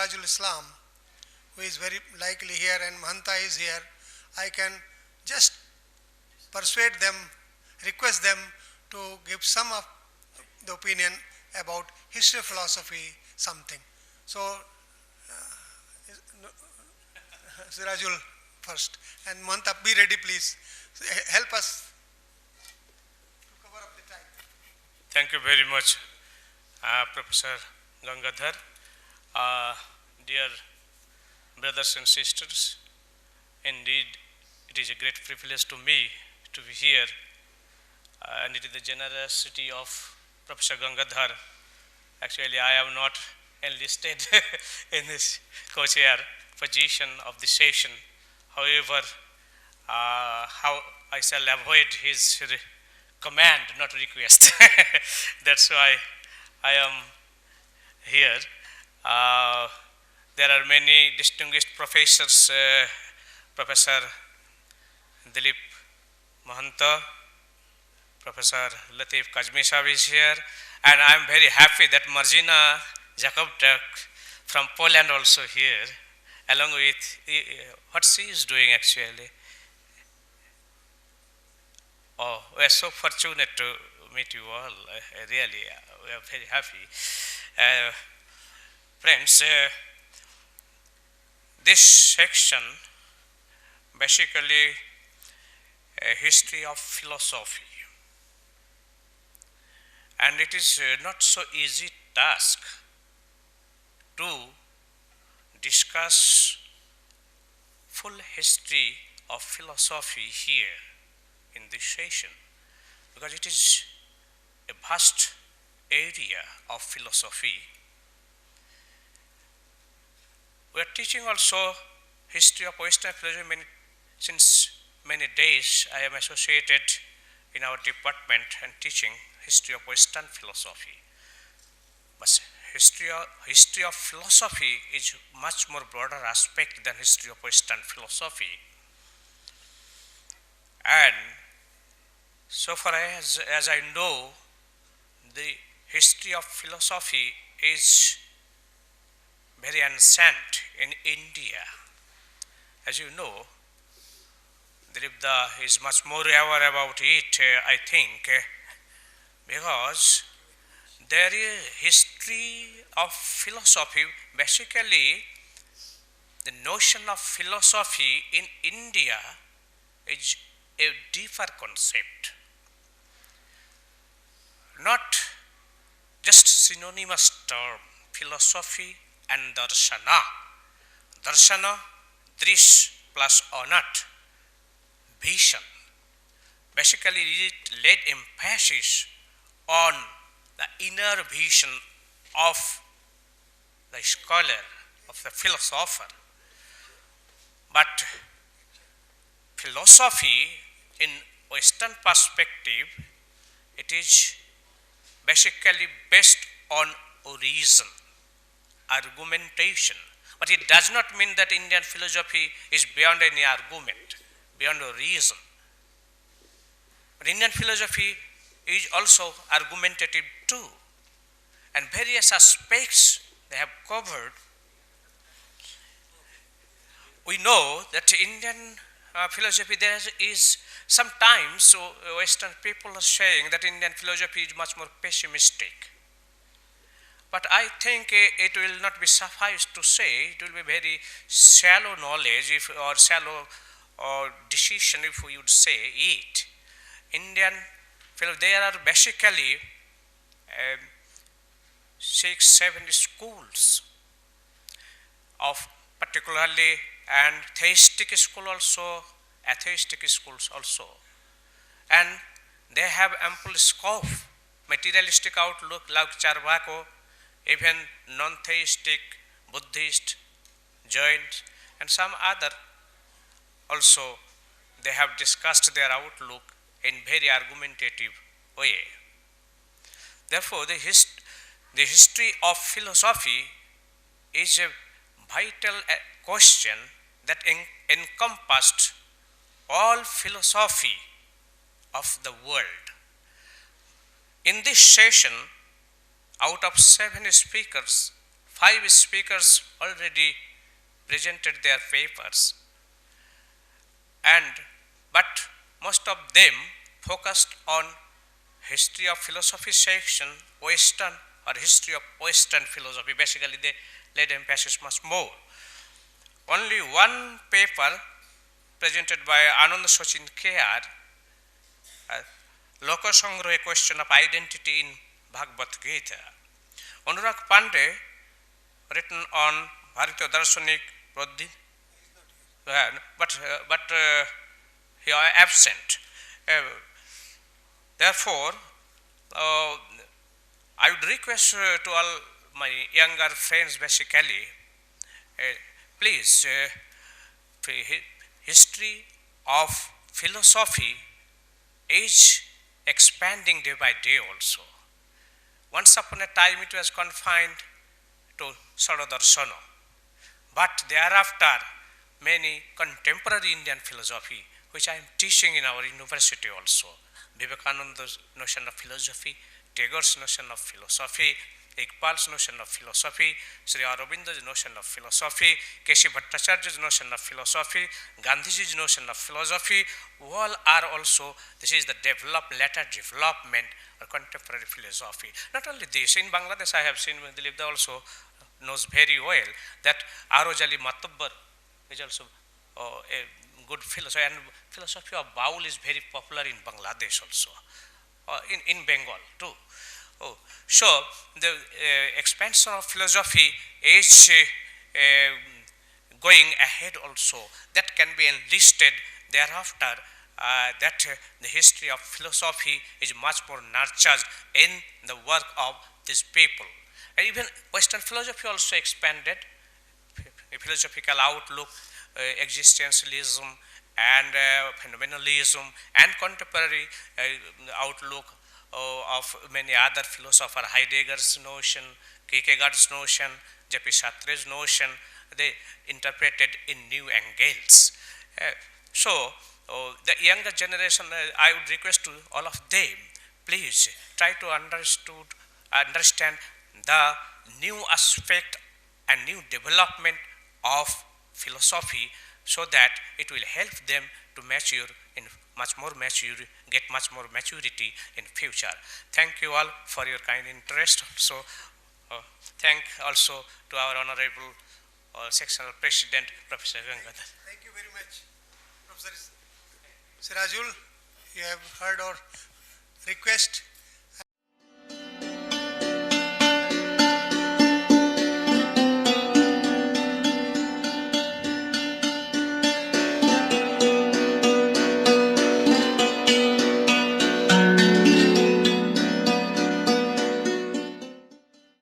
Sirajul Islam, who is very likely here, and Mahanta is here, I can just persuade them, request them to give some of the opinion about history of philosophy, something. So, Sirajul first, and Mahanta, be ready please. Help us to cover up the time. Thank you very much, Professor Gangadhar. Dear brothers and sisters, indeed it is a great privilege to me to be here, and it is the generosity of Professor Gangadhar. Actually, I am not enlisted in this co-chair position of the session. However, how I shall avoid his command, not request. That's why I am here. There are many distinguished professors, Professor Dilip Mahanta, Professor Latif Kazmi Sahib is here, and I am very happy that Margina Jakobczak from Poland also here, along with what she is doing actually. Oh, we are so fortunate to meet you all. Really, we are very happy. Friends, this section basically a history of philosophy, and it is not so easy task to discuss full history of philosophy here in this session, because it is a vast area of philosophy. We are teaching also history of Western philosophy since many days. I am associated in our department and teaching history of Western philosophy. But history of philosophy is much more broader aspect than history of Western philosophy. And so far as I know, the history of philosophy is very ancient in India. As you know, Dilipda is much more aware about it, I think, because there is history of philosophy. Basically, the notion of philosophy in India is a deeper concept, not just synonymous term, philosophy and darshana. Darshana, drish plus onat, vision. Basically, it laid emphasis on the inner vision of the scholar, of the philosopher. But philosophy in Western perspective, it is basically based on reason, argumentation. But it does not mean that Indian philosophy is beyond any argument, beyond a reason. But Indian philosophy is also argumentative too, and various aspects they have covered. We know that Indian philosophy, there is sometimes Western people are saying that Indian philosophy is much more pessimistic. But I think it will not be suffice to say, it will be very shallow knowledge or shallow decision if we would say it. Indian philosophy, there are basically 6-7 schools of particularly, and theistic school also, atheistic schools also. And they have ample scope, materialistic outlook like Charvako, even non-theistic, Buddhist, Jains, and some other also, they have discussed their outlook in very argumentative way. Therefore, the history of philosophy is a vital question that encompassed all philosophy of the world. In this session, out of 7 speakers, 5 speakers already presented their papers, but most of them focused on history of philosophy section, Western or history of Western philosophy. Basically, they laid emphasis much more. Only one paper presented by Anand Sachin K.R., Lokasangro, a question of identity in Bhagavad Gita. Anurag Pandey, written on Bharatiya Darshanik Buddhi, but he are absent. Therefore, I would request to all my younger friends, basically, please, history of philosophy is expanding day by day also. Once upon a time it was confined to Saradarsana, but thereafter many contemporary Indian philosophy, which I am teaching in our university also, Vivekananda's notion of philosophy, Tagore's notion of philosophy, Iqbal's notion of philosophy, Sri Aurobindo's notion of philosophy, Keshi Bhattacharya's notion of philosophy, Gandhiji's notion of philosophy, all are also, this is the latter development or contemporary philosophy. Not only this, in Bangladesh I have seen, Dilip also knows very well that Arojali Matubbar is also a good philosophy, and philosophy of Baul is very popular in Bangladesh also, in Bengal too. So the expansion of philosophy is going ahead also. That can be enlisted thereafter, that the history of philosophy is much more nurtured in the work of these people. And even Western philosophy also expanded, philosophical outlook, existentialism and phenomenalism, and contemporary outlook of many other philosophers, Heidegger's notion, Kierkegaard's notion, J.P. Sartre's notion, they interpreted in new angles. So the younger generation, I would request to all of them, please try to understand the new aspect and new development of philosophy, so that it will help them to mature in much more get much more maturity in future. Thank you all for your kind interest. So thank also to our honorable sectional president, Professor Gangadhar. Thank you very much, Professor Sirajul. You have heard our request